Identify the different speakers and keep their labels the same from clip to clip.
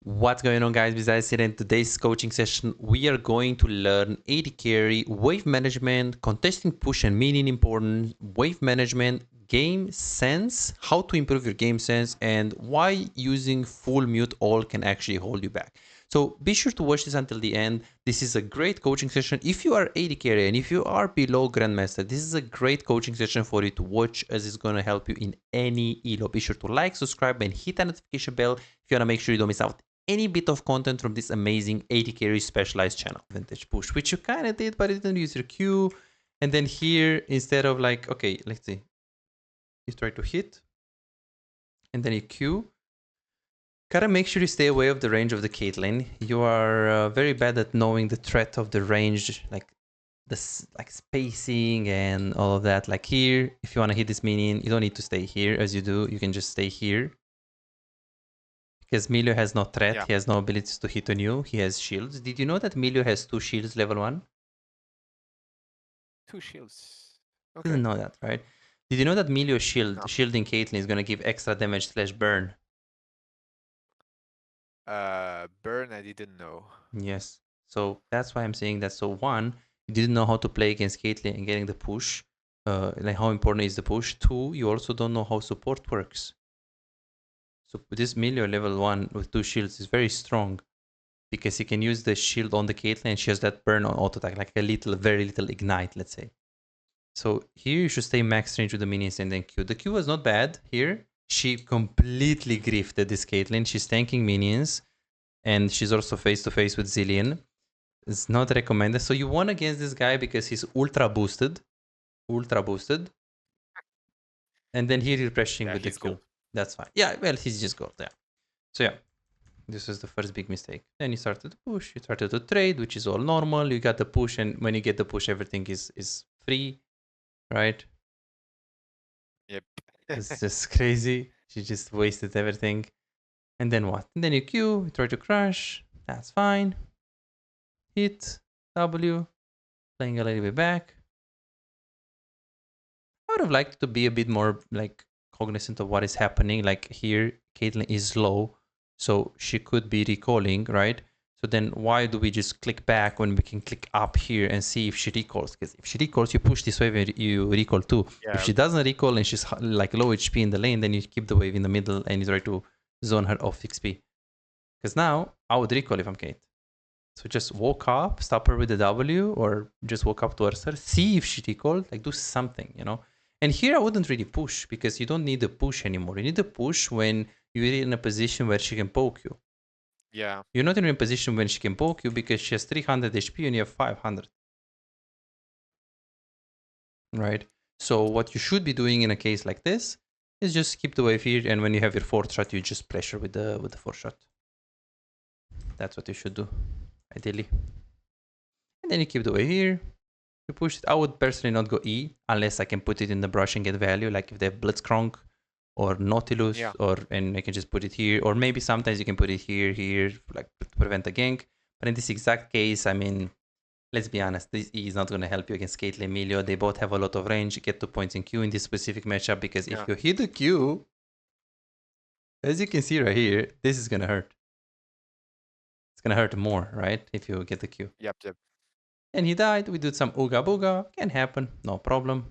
Speaker 1: What's going on, guys? Besides it, in today's coaching session, we are going to learn AD carry, wave management, contesting push and minion importance, wave management, game sense, how to improve your game sense, and why using full mute all can actually hold you back. So be sure to watch this until the end. This is a great coaching session. If you are AD carry and if you are below Grandmaster, this is a great coaching session for you to watch, as it's going to help you in any elo. Be sure to like, subscribe, and hit that notification bell if you want to make sure you don't miss out any bit of content from this amazing AD carry specialized channel. Vintage push, which you kind of did, but you didn't use your Q. And then here, instead of like, okay, let's see. You try to hit, and then you Q. Gotta make sure you stay away of the range of the Caitlyn. You are very bad at knowing the threat of the range, like this, like spacing and all of that. Like here, if you want to hit this minion, you don't need to stay here as you do. You can just stay here. Because Milio has no threat, he has no abilities to hit on you, he has shields. Did you know that Milio has 2 shields level 1?
Speaker 2: 2 shields. Okay.
Speaker 1: Didn't know that, right? Did you know that Milio shielding Caitlyn is gonna give extra damage / burn?
Speaker 2: Burn, I didn't know.
Speaker 1: Yes. So that's why I'm saying that. So one, you didn't know how to play against Caitlyn and getting the push. Like how important is the push. 2, you also don't know how support works. So this Milio level 1 with 2 shields is very strong, because he can use the shield on the Caitlyn and she has that burn on auto attack, like a little, very little ignite, let's say. So here you should stay max range with the minions and then Q. The Q was not bad here. She completely grifted this Caitlyn. She's tanking minions and she's also face to face with Zillion. It's not recommended. So you won against this guy because he's ultra boosted. Ultra boosted. And then here you're pressuring with the Q.
Speaker 2: Gold.
Speaker 1: That's fine. Yeah, well, he's just gold, yeah. So yeah. This was the first big mistake. Then you started to push, you started to trade, which is all normal. You got the push, and when you get the push, everything is free, right?
Speaker 2: Yep.
Speaker 1: It's just crazy. She just wasted everything. And then what? And then you Q, you try to crush. That's fine. Hit, W, playing a little bit back. I would have liked to be a bit more like cognizant of what is happening. Like here, Caitlyn is low, so she could be recalling, right? So then why do we just click back when we can click up here and see if she recalls? Because if she recalls, you push this wave and you recall too. Yeah. If she doesn't recall and she's like low HP in the lane, then you keep the wave in the middle and you try to zone her off XP. Because now I would recall if I'm Kate. So just walk up, stop her with the W, or just walk up towards her, see if she recalled, like do something, you know? And here I wouldn't really push, because you don't need a push anymore. You need a push when you're in a position where she can poke you.
Speaker 2: Yeah.
Speaker 1: You're not in a position when she can poke you because she has 300 HP and you have 500. Right? So what you should be doing in a case like this is just keep the wave here, and when you have your 4th shot, you just pressure with the 4th shot. That's what you should do, ideally. And then you keep the wave here. You push it. I would personally not go E unless I can put it in the brush and get value, like if they have Blitzcrank or Nautilus, and I can just put it here, or maybe sometimes you can put it here, like to prevent a gank. But in this exact case, I mean, let's be honest, this E is not going to help you against Caitlyn and Milio. They both have a lot of range. You get 2 points in Q in this specific matchup, because if you hit the Q, as you can see right here, this is going to hurt. It's going to hurt more, right? If you get the Q.
Speaker 2: Yep.
Speaker 1: And he died. We did some Ooga Booga. Can happen. No problem.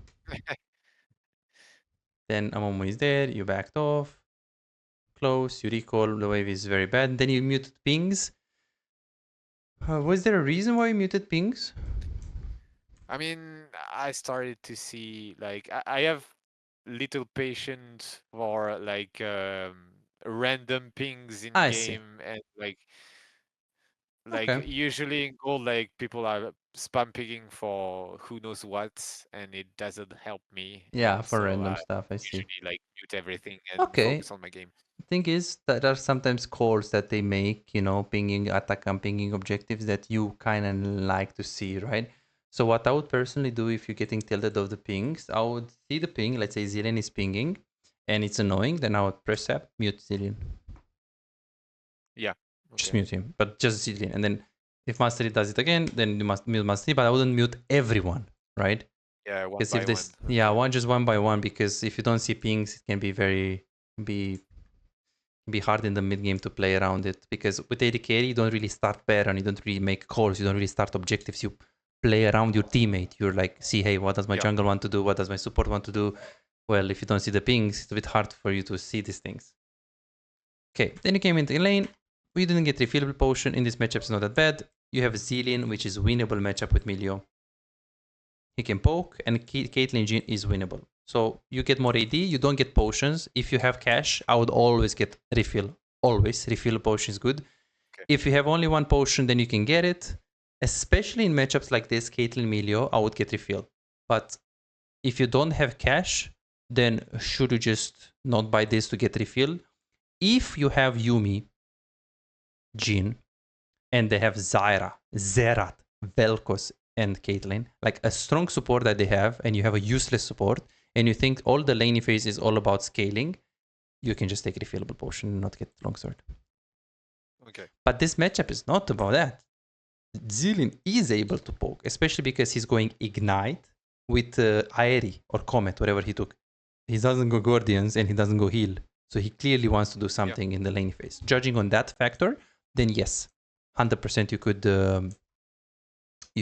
Speaker 1: Then Amomo is dead. You backed off. Close. You recall. The wave is very bad. Then you muted pings. Was there a reason why you muted pings?
Speaker 2: I mean, I started to see, like, I have little patience for, like, random pings in game. And, like usually in gold, like, people are spam picking for who knows what, and it doesn't help me.
Speaker 1: Yeah,
Speaker 2: and
Speaker 1: for
Speaker 2: so
Speaker 1: random stuff, I see.
Speaker 2: Usually, like, mute everything and focus on my game.
Speaker 1: The thing is that there are sometimes calls that they make, you know, pinging attack and pinging objectives that you kind of like to see, right? So what I would personally do if you're getting tilted of the pings, I would see the ping, let's say Zillion is pinging, and it's annoying, then I would press up, mute Zillion.
Speaker 2: Yeah.
Speaker 1: Okay. Just mute him, but just Zillion. And then if Mastery does it again, then you must mute Mastery, but I wouldn't mute everyone, right?
Speaker 2: Yeah, one
Speaker 1: because
Speaker 2: by
Speaker 1: if this, one. Yeah, just one by one, because if you don't see pings, it can be Be hard in the mid game to play around it, because with AD carry you don't really start Baron, you don't really make calls, you don't really start objectives, you play around your teammate. You're like, see, hey, what does my jungle want to do, what does my support want to do? Well, if you don't see the pings, it's a bit hard for you to see these things. Okay, then you came into the lane, we didn't get refillable potion. In this matchup, it's not that bad. You have Zillion, which is winnable matchup with Milio. He can poke, and Caitlyn JHIN is winnable. So you get more AD, you don't get potions. If you have cash, I would always get refill. Always. Refill potion is good. Okay. If you have only one potion, then you can get it. Especially in matchups like this, Caitlyn Milio, I would get refill. But if you don't have cash, then should you just not buy this to get refill? If you have Yuumi, JHIN, and they have Zyra, Zerat, Vel'Koz, and Caitlyn, like a strong support that they have, and you have a useless support, and you think all the laning phase is all about scaling, you can just take a refillable potion and not get longsword. Okay. But this matchup is not about that. Zillion is able to poke, especially because he's going Ignite with Aeri or Comet, whatever he took. He doesn't go Guardians and he doesn't go heal. So he clearly wants to do something in the lane phase. Judging on that factor, then yes, 100% you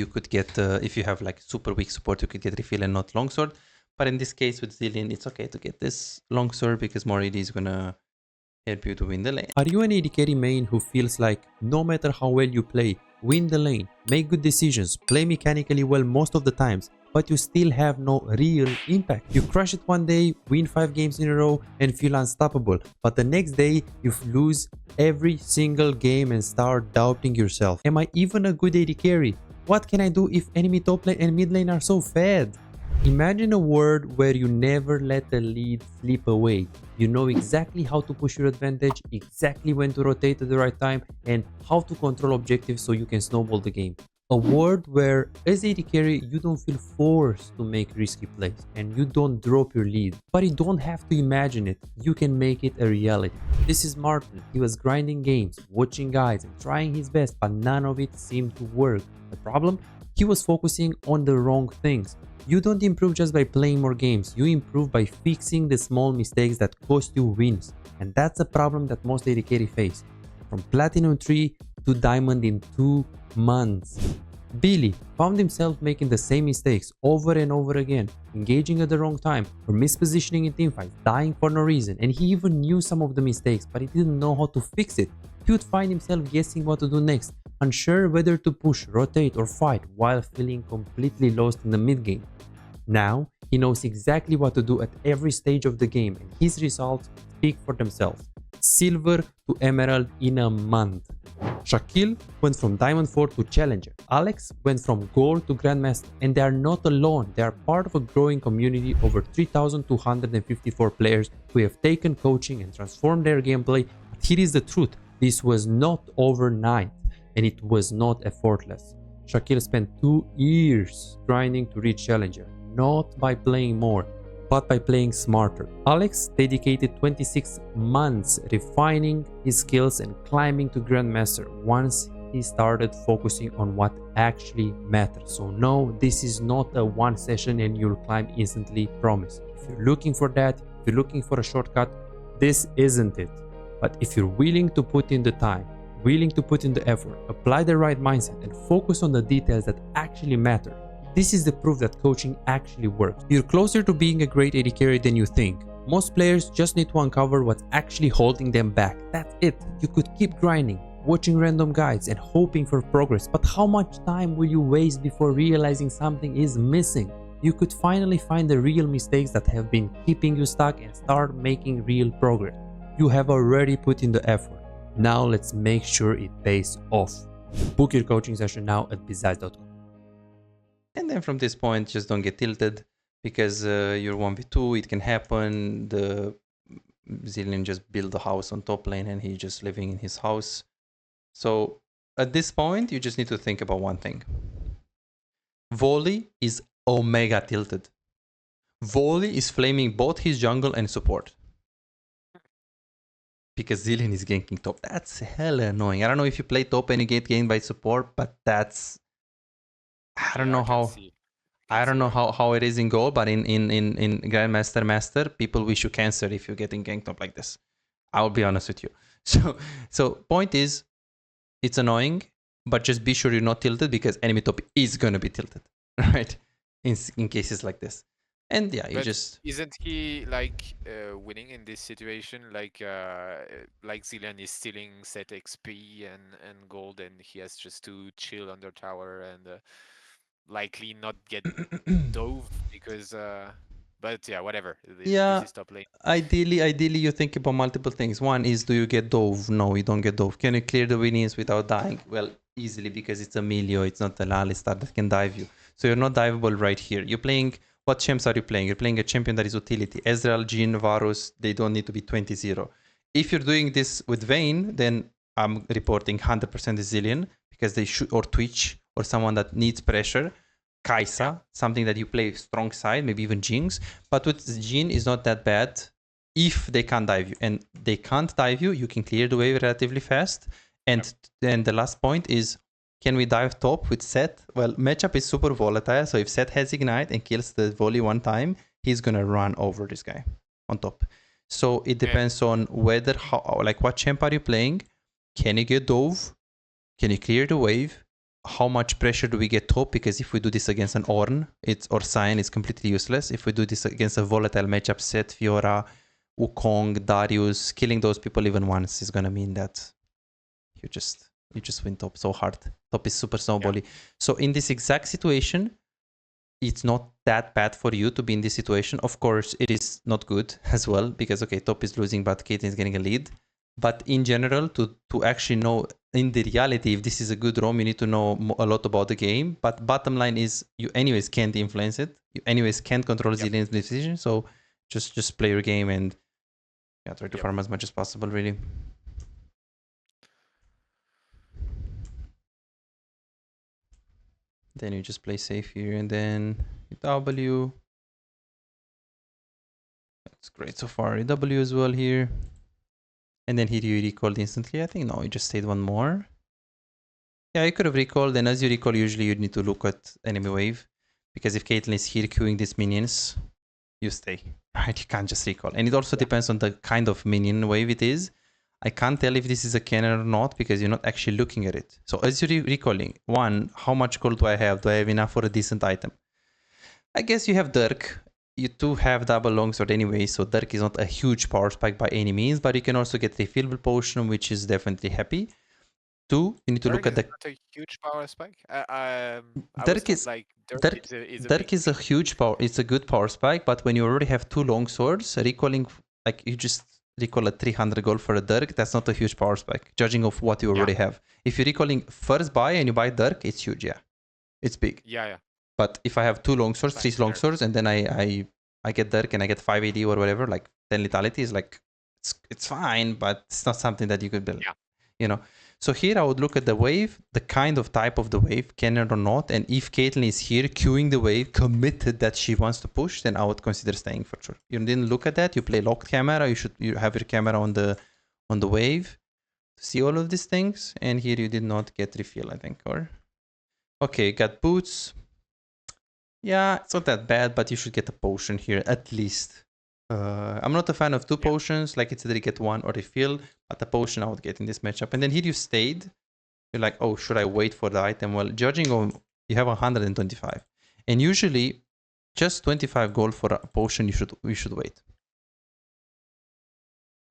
Speaker 1: could get, if you have like super weak support, you could get refill and not longsword. But in this case with Zillion, it's okay to get this longsword because more AD is gonna help you to win the lane.
Speaker 3: Are you an AD carry main who feels like no matter how well you play, win the lane, make good decisions, play mechanically well most of the times, but you still have no real impact? You crush it one day, win 5 games in a row and feel unstoppable, but the next day you lose every single game and start doubting yourself. Am I even a good AD carry? What can I do if enemy top lane and mid lane are so fed? Imagine a world where you never let a lead slip away. You know exactly how to push your advantage, exactly when to rotate at the right time, and how to control objectives so you can snowball the game. A world where as AD carry you don't feel forced to make risky plays and you don't drop your lead. But you don't have to imagine it, you can make it a reality. This is Martin. He was grinding games, watching guides and trying his best, but none of it seemed to work. The problem? He was focusing on the wrong things. You don't improve just by playing more games, you improve by fixing the small mistakes that cost you wins. And that's a problem that most AD carry face. From Platinum 3 to Diamond in 2 months. Billy found himself making the same mistakes over and over again, engaging at the wrong time or mispositioning in teamfights, dying for no reason, and he even knew some of the mistakes but he didn't know how to fix it. He would find himself guessing what to do next, unsure whether to push, rotate or fight while feeling completely lost in the mid game. Now, he knows exactly what to do at every stage of the game and his results speak for themselves. Silver to Emerald in a month. Shaquille went from Diamond 4 to Challenger. Alex went from Gold to Grandmaster, and they are not alone. They are part of a growing community of over 3,254 players who have taken coaching and transformed their gameplay. But here is the truth. This was not overnight and it was not effortless. Shaquille spent 2 years grinding to reach Challenger, not by playing more, but by playing smarter. Alex dedicated 26 months refining his skills and climbing to Grandmaster once he started focusing on what actually matters. So no, this is not a one session and you'll climb instantly, promise. If you're looking for that, if you're looking for a shortcut, this isn't it. But if you're willing to put in the time, willing to put in the effort, apply the right mindset and focus on the details that actually matter, this is the proof that coaching actually works. You're closer to being a great AD carry than you think. Most players just need to uncover what's actually holding them back. That's it. You could keep grinding, watching random guides and hoping for progress, but how much time will you waste before realizing something is missing? You could finally find the real mistakes that have been keeping you stuck and start making real progress. You have already put in the effort. Now let's make sure it pays off. Book your coaching session now at bizaz.com.
Speaker 1: And then from this point, just don't get tilted because you're 1v2, it can happen. The Zillion just built a house on top lane and he's just living in his house. So at this point, you just need to think about one thing. Volley is omega tilted. Volley is flaming both his jungle and support. Because Zillion is ganking top. That's hella annoying. I don't know if you play top and you get ganked by support, but that's... I don't know how it is in Gold, but in Grandmaster Master, people wish you cancer if you're getting ganked up like this. I'll be honest with you. So point is, it's annoying, but just be sure you're not tilted because enemy top is gonna be tilted, right? In cases like this. And yeah, you
Speaker 2: But
Speaker 1: just
Speaker 2: isn't he like winning in this situation? Like Zilean is stealing set XP and gold, and he has just to chill under tower and likely not get dove because. But yeah, whatever. This
Speaker 1: yeah.
Speaker 2: is top lane.
Speaker 1: Ideally, you think about multiple things. One is, do you get dove? No, you don't get dove. Can you clear the minions without dying? Well, easily, because it's a Melio, it's not an Alistar that can dive you. So you're not diveable right here. You're playing, what champs are you playing? You're playing a champion that is utility. Ezreal, JHIN, Varus, they don't need to be 20-0. If you're doing this with Vayne, then I'm reporting 100% Zillion, because they should, or Twitch, or someone that needs pressure. Kaisa, something that you play strong side, maybe even Jinx. But with JHIN is not that bad if they can't dive you. And they can't dive you, you can clear the wave relatively fast. And then the last point is, can we dive top with Seth? Well, matchup is super volatile, so if Seth has Ignite and kills the volley one time, he's gonna run over this guy on top. So it depends on whether, how, like what champ are you playing? Can you get dove? Can you clear the wave? How much pressure do we get top? Because if we do this against an Ornn, or Cyan, it's completely useless. If we do this against a volatile matchup, Seth, Fiora, Wukong, Darius, killing those people even once is gonna mean that you just win top so hard. Top is super snowbally. Yeah. So in this exact situation, it's not that bad for you to be in this situation. Of course, it is not good as well, because okay, top is losing, but Caitlyn is getting a lead. But in general, to actually know in the reality if this is a good roam, you need to know a lot about the game. But bottom line is, you anyways can't influence it. You anyways can't control Zillion's decision. So just play your game and try to farm as much as possible, really. Then you just play safe here, and then W. That's great so far. W as well here. And then here you recalled instantly. I think no, you just stayed one more. Yeah, you could have recalled, and as you recall, usually you need to look at enemy wave. Because if Caitlyn is here queuing these minions, you stay. Right? You can't just recall. And it also depends on the kind of minion wave it is. I can't tell if this is a cannon or not because you're not actually looking at it. So as you're recalling, one, how much gold do I have? Do I have enough for a decent item? I guess you have Dirk. You do have double longsword anyway, so Dirk is not a huge power spike by any means, but you can also get refillable potion, which is definitely happy. Two, you need to look at the...
Speaker 2: Not a huge power spike?
Speaker 1: Dirk is like Dirk is a huge power. It's a good power spike, but when you already have two longswords, recalling, like you just recall a 300 gold for a Dirk, that's not a huge power spike, judging of what you already have. If you're recalling first buy and you buy Dirk, it's huge, yeah. It's big.
Speaker 2: Yeah.
Speaker 1: But if I have two longswords, three longswords, and then I get Dirk and I get 5 AD or whatever, like 10 lethality is like, it's fine, but it's not something that you could build. Yeah. You know? So here I would look at the wave, the kind of type of the wave, cannon or not, and if Caitlyn is here queuing the wave, committed that she wants to push, then I would consider staying for sure. You didn't look at that, you play locked camera, you have your camera on the wave to see all of these things, and here you did not get refill, I think, or... Okay, got boots. Yeah, it's not that bad, but you should get a potion here, at least. I'm not a fan of two potions, like it's either you get one or refill, but a potion I would get in this matchup. And then here you stayed. You're like, oh, should I wait for the item? Well, judging on, you have 125. And usually, just 25 gold for a potion, you should wait.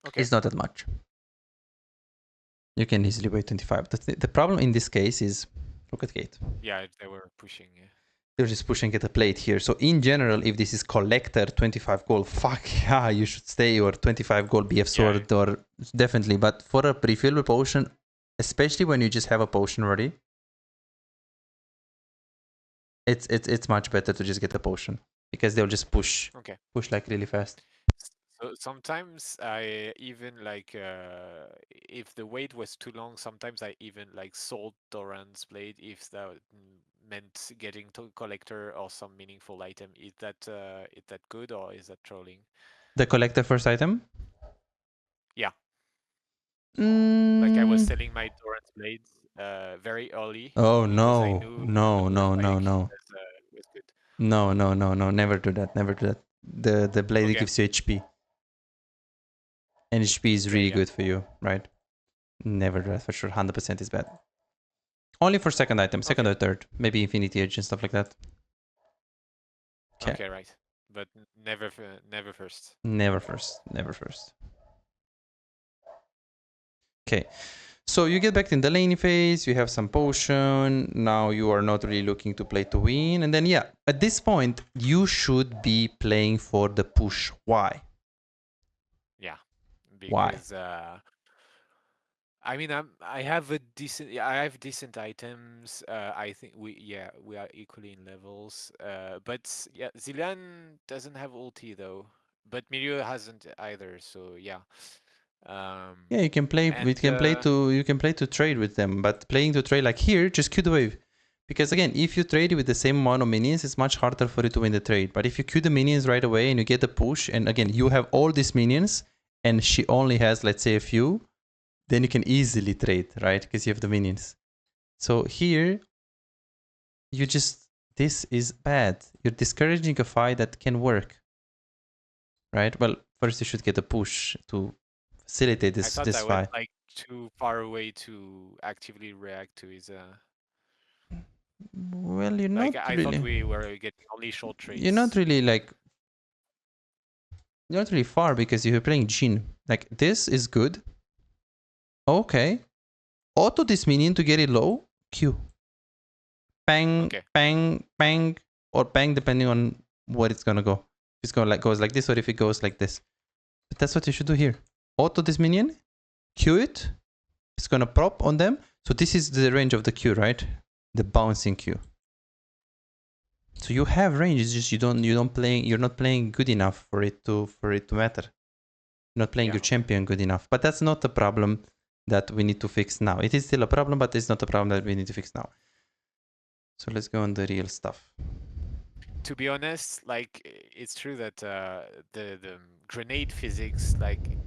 Speaker 1: Okay. It's not that much. You can easily wait 25. The problem in this case is, look at Kate.
Speaker 2: Yeah, they were pushing.
Speaker 1: They're just pushing at a plate here. So in general, if this is collector 25 gold, fuck yeah, you should stay, or 25 gold BF sword, or definitely. But for a refillable potion, especially when you just have a potion ready, it's much better to just get a potion because they'll just push like really fast.
Speaker 2: So sometimes I even like if the wait was too long, sometimes I even like sold Doran's blade if that meant getting to collector or some meaningful item. Is that good or is that trolling?
Speaker 1: The collector first item?
Speaker 2: Yeah. Like I was selling my Doran's blades very early.
Speaker 1: Oh no. No. Never do that. The blade gives you HP. And HP is really good for you, right? Never do that for sure. 100% is bad. Only for second item, second or third. Maybe Infinity Edge and stuff like that.
Speaker 2: Okay, right. But never first.
Speaker 1: Never first. Never first. Okay. So you get back in the laning phase, you have some potion, now you are not really looking to play to win, and then yeah, at this point, you should be playing for the push. Why?
Speaker 2: Yeah,
Speaker 1: Why?
Speaker 2: because I mean, I have decent items. I think we are equally in levels. But yeah, Zilan doesn't have ulti though, but Mirio hasn't either. So yeah.
Speaker 1: Yeah, you can play.
Speaker 2: And
Speaker 1: You can play to trade with them, but playing to trade like here, just Q the wave. Because again, if you trade with the same amount of minions, it's much harder for you to win the trade. But if you Q the minions right away and you get the push, and again, you have all these minions, and she only has, let's say, a few, then you can easily trade, right? Because you have the minions. So here, this is bad. You're discouraging a fight that can work, right? Well, first you should get a push to facilitate this
Speaker 2: I
Speaker 1: fight.
Speaker 2: was like too far away to actively react to his.
Speaker 1: Well, you're
Speaker 2: like
Speaker 1: not
Speaker 2: I
Speaker 1: really.
Speaker 2: thought we were getting only short trades.
Speaker 1: You're not really You're not really far because you're playing JHIN. Like this is good. Okay. Auto this minion to get it low. Q. Bang, bang, bang, or bang depending on what it's gonna go. If it's gonna goes like this or if it goes like this. But that's what you should do here. Auto this minion. Q it. It's gonna prop on them. So this is the range of the Q, right? The bouncing Q. So you have range. It's just you're not playing good enough for it to matter. You're not playing your champion good enough. But that's not a problem that we need to fix now. It is still a problem, but it's not a problem that we need to fix now. So let's go on the real stuff.
Speaker 2: To be honest, like it's true that the grenade physics, like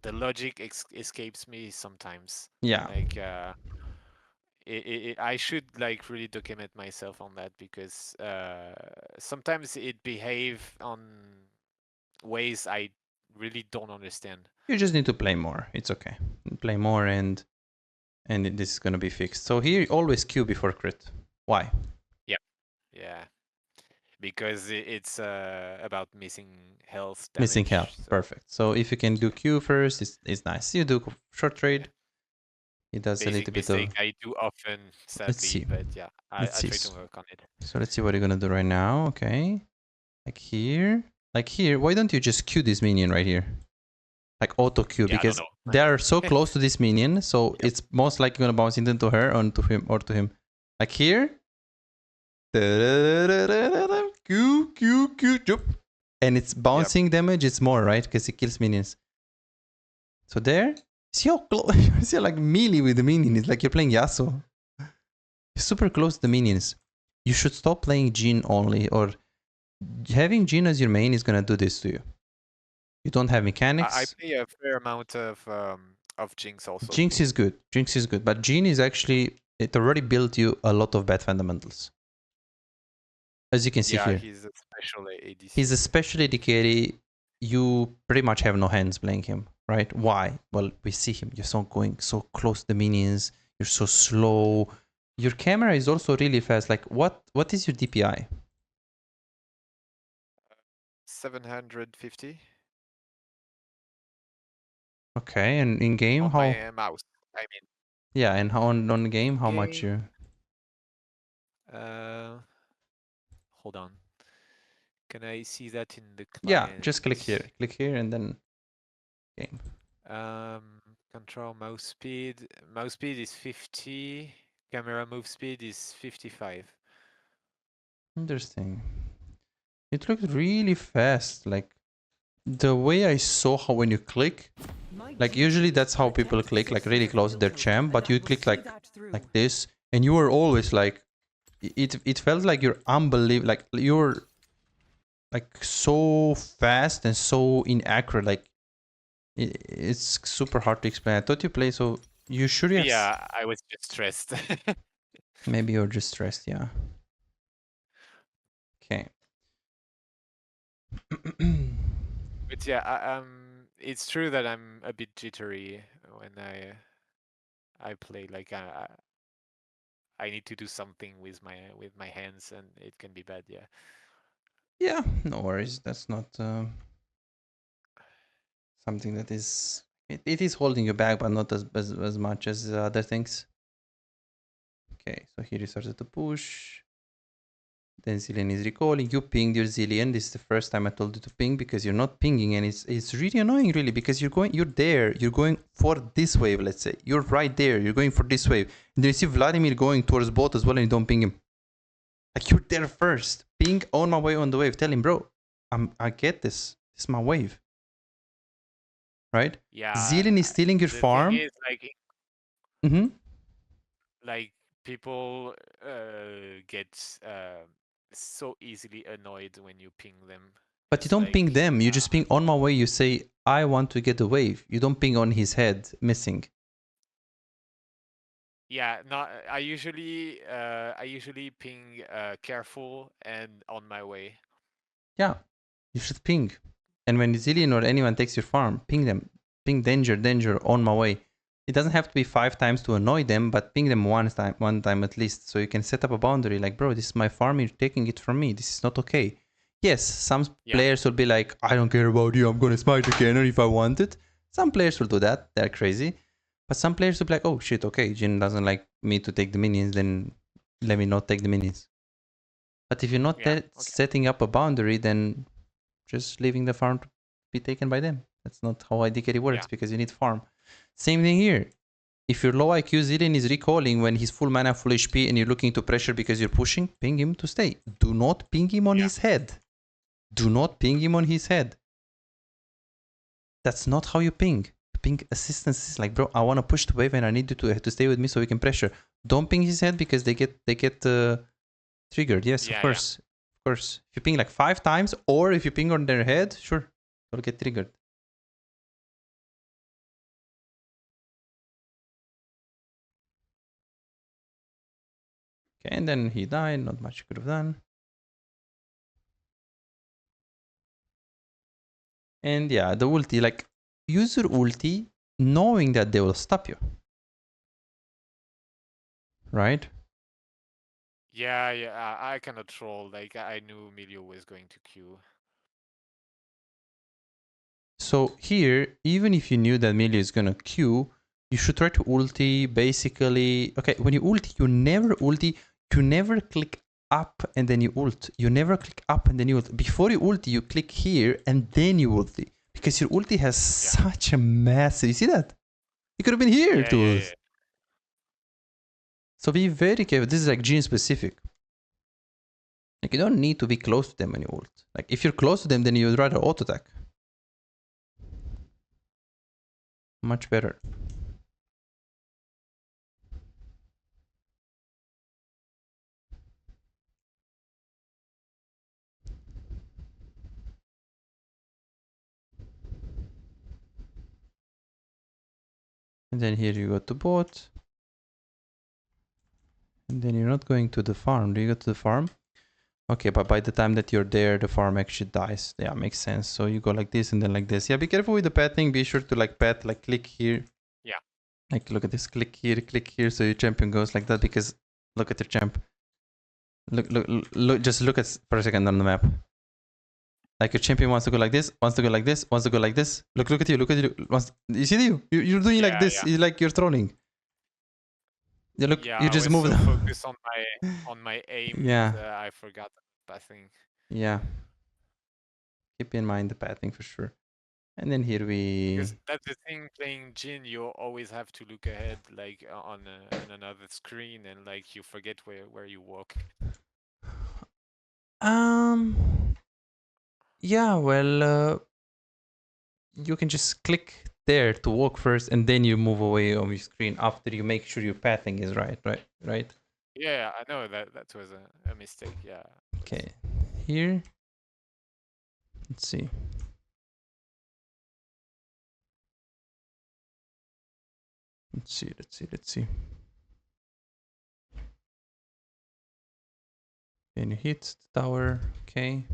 Speaker 2: the logic escapes me sometimes.
Speaker 1: Yeah.
Speaker 2: Like I should like really document myself on that because sometimes it behave on ways I really don't understand.
Speaker 1: You just need to play more. It's okay. Play more and this is gonna be fixed. So here always Q before crit. Why?
Speaker 2: Yeah. Because it's about missing health damage.
Speaker 1: Missing health. So. Perfect. So if you can do Q first, it's nice. You do short trade. It does
Speaker 2: Basic
Speaker 1: a little
Speaker 2: mistake
Speaker 1: bit of...
Speaker 2: I do often, sadly.
Speaker 1: Let's see.
Speaker 2: But yeah, I try to work on it.
Speaker 1: So let's see what you're gonna do right now. Okay. Like here. Why don't you just Q this minion right here? Like auto Q, because they are so close to this minion, so it's most likely gonna bounce into her or to him. Like here. Q, Q, Q, jump. And it's bouncing damage, it's more, right? Because it kills minions. So there, see how close, see how like melee with the minion. It's like you're playing Yasuo. You're super close to the minions. You should stop playing JHIN only, or having JHIN as your main is gonna do this to you. You don't have mechanics.
Speaker 2: I play a fair amount of Jinx also.
Speaker 1: Jinx is good, but JHIN is actually, it already built you a lot of bad fundamentals. As you can see here.
Speaker 2: He's a special ADC.
Speaker 1: He's a special AD carry. You pretty much have no hands playing him, right? Why? Well, we see him. You're going so close to the minions. You're so slow. Your camera is also really fast. Like, what is your DPI?
Speaker 2: 750.
Speaker 1: Okay, and in game,
Speaker 2: on
Speaker 1: how?
Speaker 2: My mouse, I mean.
Speaker 1: Yeah, and how on game, how much you?
Speaker 2: Hold on. Can I see that in the client?
Speaker 1: Yeah, just click here. Click here and then game.
Speaker 2: Control mouse speed. Mouse speed is 50. Camera move speed is 55.
Speaker 1: Interesting. It looked really fast. Like the way I saw how when you click, like usually that's how people click, like really close to their champ, but you click like this, and you were always like, it felt like you're unbelievable, like you're like so fast and so inaccurate. Like it's super hard to explain. I thought you play, so you sure? Yes.
Speaker 2: Yeah, I was just stressed.
Speaker 1: Maybe you're just stressed. Yeah. Okay.
Speaker 2: But yeah, it's true that I'm a bit jittery when I play. Like I need to do something with my hands, and it can be bad. Yeah.
Speaker 1: Yeah, no worries. That's not something that is. It is holding you back, but not as much as other things. Okay, so here you started to push. Then Zillion is recalling. You pinged your Zillion. This is the first time I told you to ping because you're not pinging, and it's really annoying, really, because you're there. You're going for this wave, let's say. You're right there. You're going for this wave. And then you see Vladimir going towards bot as well, and you don't ping him. Like, you're there first. Ping on my way on the wave. Tell him, bro, I get this. This is my wave. Right?
Speaker 2: Yeah.
Speaker 1: Zillion is stealing your
Speaker 2: The thing
Speaker 1: farm.
Speaker 2: is,
Speaker 1: Mm-hmm.
Speaker 2: like people get so easily annoyed when you ping them.
Speaker 1: But you
Speaker 2: It's
Speaker 1: don't ping
Speaker 2: like
Speaker 1: them. You just ping on my way. You say, I want to get the wave. You don't ping on his head missing.
Speaker 2: yeah, not I usually ping careful and on my way.
Speaker 1: Yeah, you should ping. And when Zillion or anyone takes your farm, ping them. Ping danger, danger, on my way. It doesn't have to be 5 times to annoy them, but ping them one time at least, so you can set up a boundary. Like, bro, this is my farm. You're taking it from me. This is not okay. Yes, some players will be like, I don't care about you. I'm gonna smite the cannon if I want it. Some players will do that. They're crazy. But some players will be like, oh shit, okay, JHIN doesn't like me to take the minions, then let me not take the minions. But if you're not setting up a boundary, then just leaving the farm to be taken by them. That's not how IDK works, because you need farm. Same thing here. If your low IQ Zillion is recalling when he's full mana, full HP, and you're looking to pressure because you're pushing, ping him to stay. Do not ping him on his head. Do not ping him on his head. That's not how you ping. Ping assistance is like, bro, I want to push the wave and I need you to stay with me so we can pressure. Don't ping his head because they get triggered. Yes, of course. Of course. If you ping like 5 times, or if you ping on their head, sure, they'll get triggered. Okay, and then he died. Not much you could have done. And yeah, the ulti, like, use your ulti knowing that they will stop you. Right?
Speaker 2: Yeah, I cannot troll. Like I knew Emilio was going to queue.
Speaker 1: So here, even if you knew that Millie is gonna queue, you should try to ulti basically. Okay, when you ulti, you never click up and then you ult. You never click up and then you ult. Before you ulti, you click here and then you ulti. Because your ulti has such a massive. You see that? You could have been here to ult. So be very careful. This is like JHIN specific. Like, you don't need to be close to them when you ult. Like, if you're close to them, then you would rather auto attack. Much better. And then here you go to bot. And then you're not going to the farm. Do you go to the farm? Okay, but by the time that you're there, the farm actually dies. Yeah, makes sense. So you go like this and then like this. Yeah, be careful with the pathing. Be sure to like path, like click here.
Speaker 2: Yeah.
Speaker 1: Like, look at this. Click here. So your champion goes like that because look at your champ. Look, just look at for a second on the map. Like, your champion wants to go like this, wants to go like this, wants to go like this. Look at you. You see you? You're doing like this. It's like you're trolling. Yeah, look, you just move.
Speaker 2: So focus on my aim.
Speaker 1: Yeah.
Speaker 2: I forgot the pathing.
Speaker 1: Yeah. Keep in mind the pathing for sure. And then here we.
Speaker 2: Because that's the thing. Playing JHIN, you always have to look ahead, like on another screen, and like you forget where you walk.
Speaker 1: Yeah, well, you can just click there to walk first, and then you move away on your screen after you make sure your pathing is right.
Speaker 2: Yeah, I know that was a mistake. Yeah.
Speaker 1: Okay, here. Let's see. Let's see. Then you hit the tower. Okay.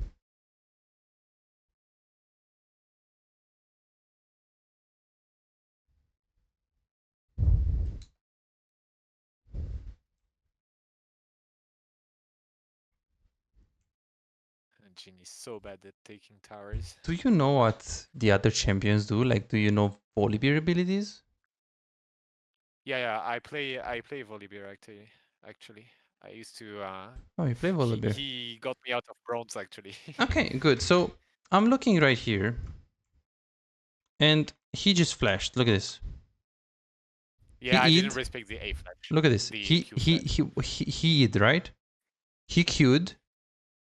Speaker 2: JHIN is so bad at taking towers.
Speaker 1: Do you know what the other champions do? Like, do you know Volibear abilities?
Speaker 2: Yeah, I play Volibear actually. I used to
Speaker 1: Oh, you play Volibear.
Speaker 2: he got me out of bronze actually.
Speaker 1: Okay, good. So I'm looking right here, and he just flashed. Look at this.
Speaker 2: Yeah, I
Speaker 1: He
Speaker 2: didn't
Speaker 1: E'd.
Speaker 2: respect the A flash.
Speaker 1: Look at this.
Speaker 2: The
Speaker 1: He
Speaker 2: Q
Speaker 1: he
Speaker 2: flash.
Speaker 1: he E'd, right? He Q'd,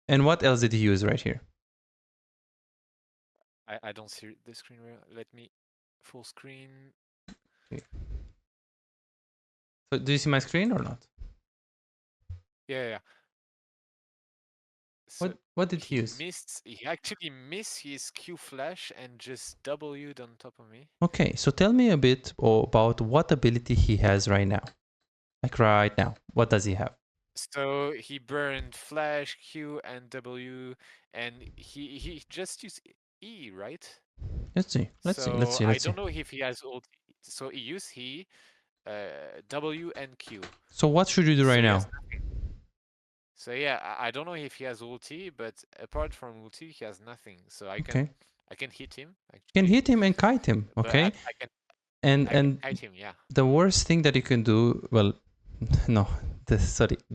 Speaker 1: and what else did he use right here?
Speaker 2: I don't see the screen. Let me full screen.
Speaker 1: Okay. So do you see my screen or not?
Speaker 2: Yeah. So
Speaker 1: What did he use?
Speaker 2: He actually missed his Q flash and just W'd on top of me.
Speaker 1: Okay, so tell me a bit about what ability he has right now. Like right now, what does he have?
Speaker 2: So he burned flash, Q, and W, and he just used E, right?
Speaker 1: Let's see.
Speaker 2: I don't know if he has ulti. So he used W and Q.
Speaker 1: So what should you do right now?
Speaker 2: So yeah, I don't know if he has ulti, but apart from ulti, he has nothing. So I can hit him. Actually.
Speaker 1: You can hit him and kite him, okay?
Speaker 2: I can kite him, yeah.
Speaker 1: The worst thing that you can do, well, no, the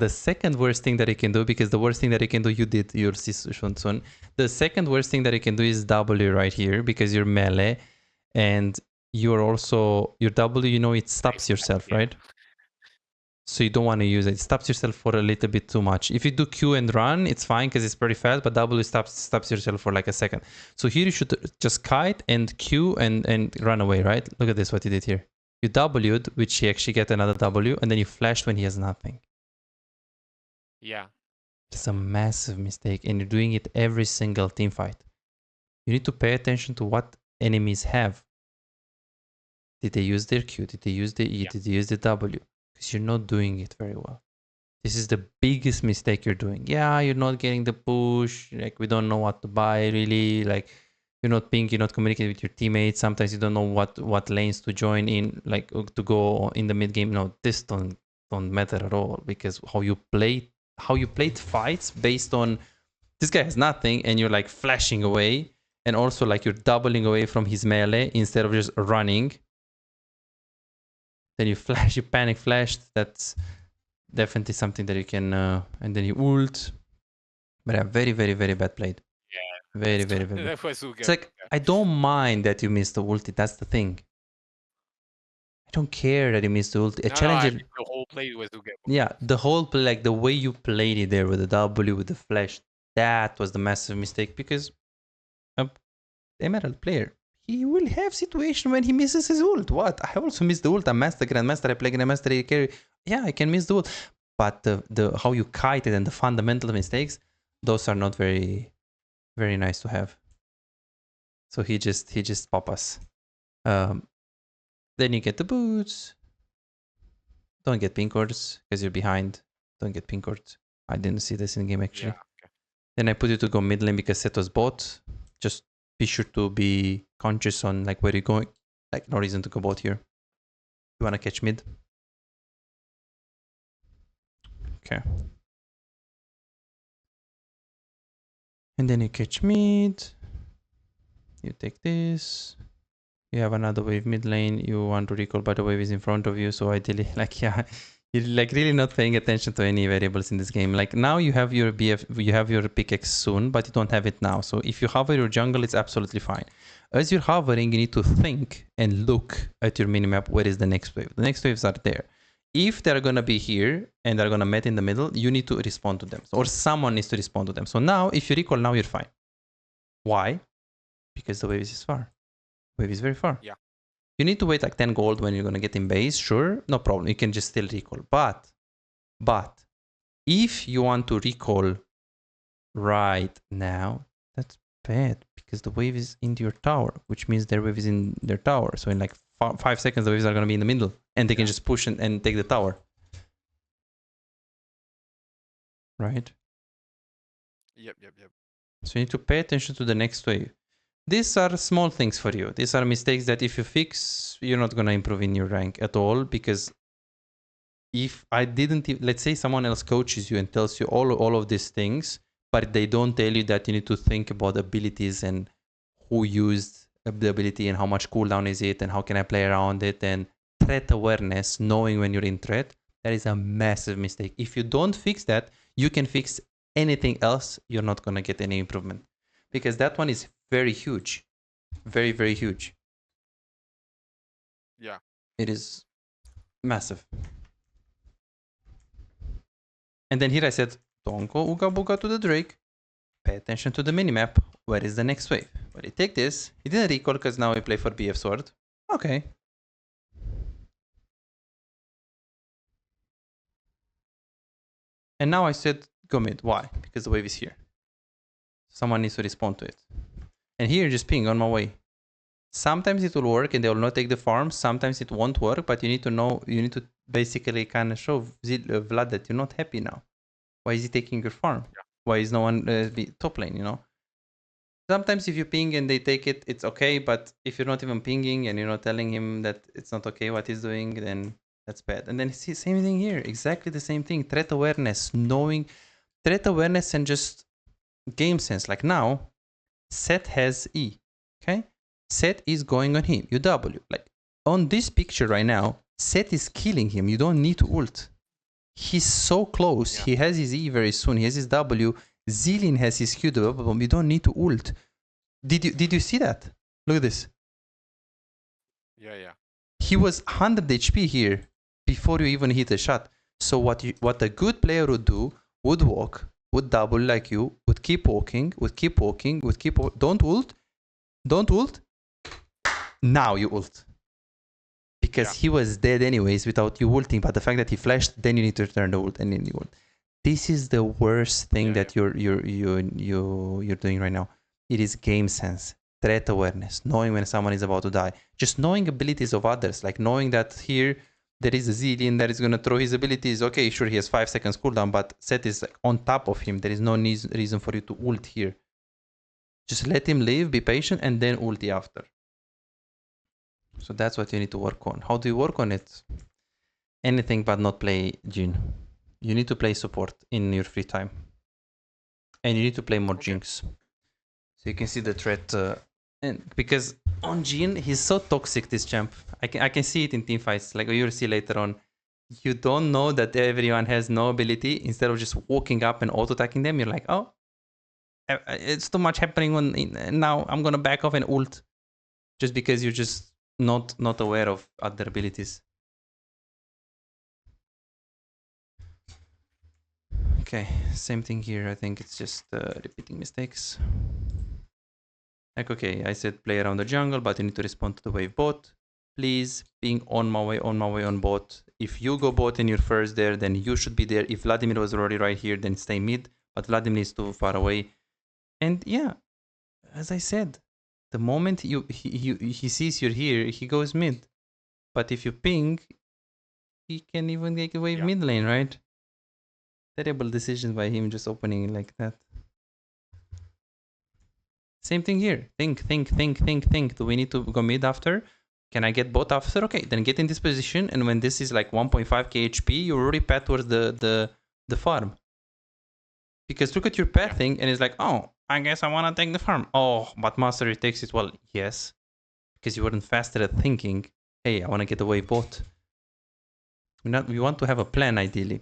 Speaker 1: second worst thing that you can do, because the worst thing that you can do, you did your Shunsun. The second worst thing that you can do is W right here, because you're melee, and you're also, your W, you know, it stops yourself, right? So you don't want to use it. It stops yourself for a little bit too much. If you do Q and run, it's fine because it's pretty fast, but W stops yourself for like a second. So here you should just kite and Q and run away, right? Look at this, what you did here. You W'd, which he actually get another W, and then you flashed when he has nothing.
Speaker 2: Yeah.
Speaker 1: It's a massive mistake, and you're doing it every single team fight. You need to pay attention to what enemies have. Did they use their Q? Did they use the E? Yeah. Did they use the W? Because you're not doing it very well. This is the biggest mistake you're doing. Yeah, you're not getting the push. Like, we don't know what to buy, really. Like, you're not ping, you're not communicating with your teammates. Sometimes you don't know what lanes to join in, like to go in the mid game. No, this don't matter at all, because how you played fights based on this guy has nothing, and you're like flashing away, and also like you're doubling away from his melee instead of just running. Then you panic flashed. That's definitely something that you can, and then you ult. But yeah, very, very, very bad played.
Speaker 2: Yeah.
Speaker 1: Very, very, very bad.
Speaker 2: That was Uga.
Speaker 1: It's like, I don't mind that you missed the ulti. That's the thing. I don't care that you missed the ulti.
Speaker 2: I mean, the whole play was Uga.
Speaker 1: Yeah, the whole play, like the way you played it there with the W, with the flash, that was the massive mistake, because Emerald player, he will have situation when he misses his ult. What? I also miss the ult. I'm Master, Grandmaster, I play Grandmaster, I carry. Yeah, I can miss the ult. But the how you kite it and the fundamental mistakes, those are not very, very nice to have. So he just pop us. Then you get the boots. Don't get pink cords because you're behind. Don't get pink cords. I didn't see this in game actually. Yeah, okay. Then I put you to go mid lane because Seto's bot. Just be sure to be conscious on like where you're going. Like, no reason to go bot here. You wanna catch mid? Okay. And then you catch mid. You take this. You have another wave mid lane. You want to recall, but the wave is in front of you. So ideally, like, yeah, you're like really not paying attention to any variables in this game. Like, now you have your you have your pickaxe soon, but you don't have it now. So if you hover your jungle, it's absolutely fine. As you're hovering, you need to think and look at your minimap. Where is the next wave? The next waves are there. If they're going to be here and they're going to meet in the middle, you need to respond to them. Or someone needs to respond to them. So now, if you recall, now you're fine. Why? Because the wave is far. Wave is very far.
Speaker 2: Yeah.
Speaker 1: You need to wait like 10 gold when you're going to get in base. Sure, no problem. You can just still recall. But if you want to recall right now, that's bad because the wave is into your tower, which means their wave is in their tower. So in like 5 seconds, the waves are going to be in the middle and they can just push and take the tower. Right?
Speaker 2: Yep.
Speaker 1: So you need to pay attention to the next wave. These are small things for you. These are mistakes that if you fix, you're not going to improve in your rank at all. Because if I didn't, let's say someone else coaches you and tells you all of these things, but they don't tell you that you need to think about abilities and who used the ability and how much cooldown is it and how can I play around it, and threat awareness, knowing when you're in threat. That is a massive mistake. If you don't fix that, you can fix anything else, you're not going to get any improvement, because that one is very huge. Very, very huge.
Speaker 2: Yeah.
Speaker 1: It is massive. And then here I said, don't go ooga booga to the Drake. Pay attention to the minimap. Where is the next wave? But he take this. He didn't recall because now we play for BF sword. Okay. And now I said, go mid. Why? Because the wave is here. Someone needs to respond to it. And here, just ping on my way. Sometimes it will work and they will not take the farm. Sometimes it won't work, but you need to know, you need to basically kind of show Vlad that you're not happy now. Why is he taking your farm?
Speaker 2: Yeah.
Speaker 1: Why is no one top lane, you know? Sometimes if you ping and they take it, it's okay. But if you're not even pinging and you're not telling him that it's not okay what he's doing, then that's bad. And then see, same thing here. Exactly the same thing. Threat awareness, knowing threat awareness and just game sense. Like now, Seth has E, okay? Seth is going on him. You W. Like on this picture right now, Seth is killing him. You don't need to ult. He's so close. Yeah. He has his E very soon. He has his W. Zillion has his Q. You don't need to ult. Did you see that? Look at this.
Speaker 2: Yeah.
Speaker 1: He was 100 HP here before you even hit a shot. So what a good player would do, would walk, would double like you, would keep walking, don't ult. Now you ult. Because he was dead anyways without you ulting, but the fact that he flashed, then you need to return the ult and then you ult. This is the worst thing that you're doing right now. It is game sense, threat awareness, knowing when someone is about to die, just knowing abilities of others, like knowing that here there is a Zillion that is gonna throw his abilities. Okay, sure, he has 5 seconds cooldown, but Seth is like on top of him. There is no reason for you to ult here. Just let him live, be patient, and then ulti after. So that's what you need to work on. How do you work on it? Anything but not play JHIN. You need to play support in your free time. And you need to play more Jinx. So you can see the threat. And because on JHIN, he's so toxic, this champ. I can see it in team fights. Like you'll see later on. You don't know that everyone has no ability. Instead of just walking up and auto-attacking them, you're like, oh, it's too much happening now. I'm going to back off and ult. Just because you're just not aware of other abilities. Okay, same thing here. I think it's just repeating mistakes. Like, okay, I said play around the jungle, but you need to respond to the wave bot. Please, being on my way on bot. If you go bot and you're first there, then you should be there. If Vladimir was already right here, then stay mid. But Vladimir is too far away. And yeah, as I said, the moment he sees you're here, he goes mid. But if you ping, he can even take a wave mid lane, right? Terrible decision by him just opening like that. Same thing here. Think. Do we need to go mid after? Can I get bot after? Okay, then get in this position, and when this is like 1.5k HP, you're already path towards the farm. Because look at your pathing, and it's like, oh, I guess I want to take the farm. Oh, but Mastery takes it. Well, yes. Because you weren't faster at thinking, hey, I want to get away bot. We want to have a plan, ideally.